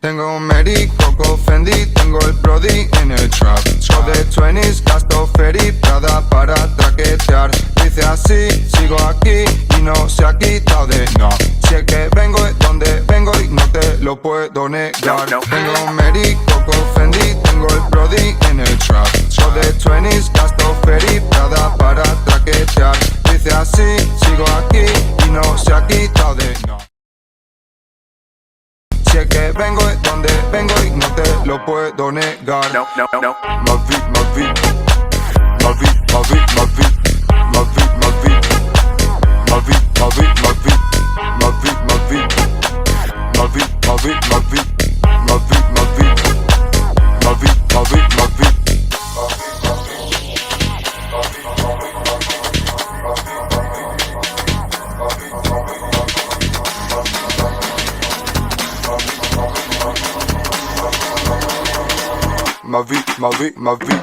Tengo un Mary, Coco, Fendi, tengo el Brody en el trap. Show de 20s, gasto Ferry, Prada para traquetear. Dice así, sigo aquí y no se ha quitado de no. Si es que vengo es donde vengo y no te lo puedo negar. Tengo un Mary, Coco, Fendi, tengo el Brody en el trap. Show de 20s, gasto Ferry, Prada para traquetear. Dice así, sigo aquí y no se ha quitado de no. Si es que vengo es donde vengo y no te lo puedo negar. No. Ma vie, ma vie. Ma vie, ma vie, ma vie. Ma vie, ma vie. Ma vie, ma vie, ma vie. Ma vie, ma vie. Ma vie, ma vie, ma vie. Ma vie, ma vie. Ma vie, ma vie, ma vie. Ma vie, ma vie, ma vie.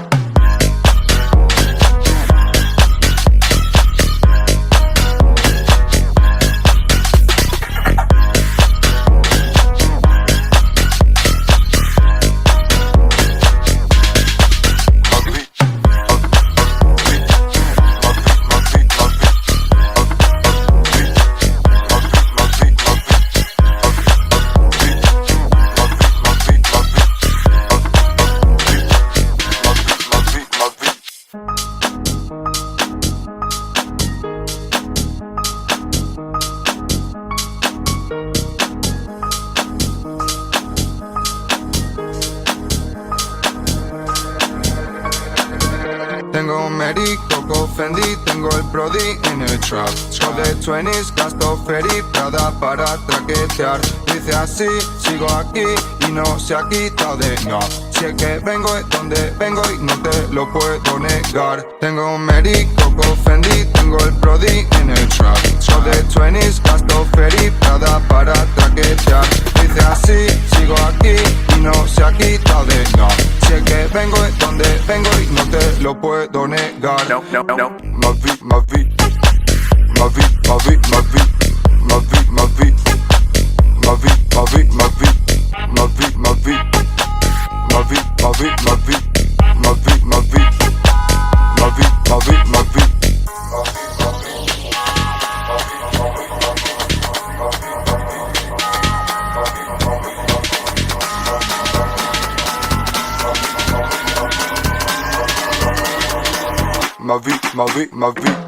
Tengo un Mary, Coco, Fendi, tengo el Brody en el trap. Show de 20s, gasto Ferry, Prada para traquetear. Dice así, sigo aquí y no se ha quitado de no. Si es que vengo es donde vengo y no te lo puedo negar. Tengo un Mary, Coco, Fendi, tengo el Brody en el trap. Show de 20s, gasto Ferry, Prada para traquetear. Dice así, sigo aquí y no se ha quitado de no. Si es que vengo es donde vengo y no te lo puedo negar. No. Ma vie, ma vie. Ma vie, ma vie, ma vie. Ma vie, ma vie. Ma vie, ma vie, ma vie. Ma vie, ma vie. Ma vie, ma vie, ma vie. Ma vie, ma vie. Ma vie, ma vie, ma vie. Ma vie, ma vie, ma vie.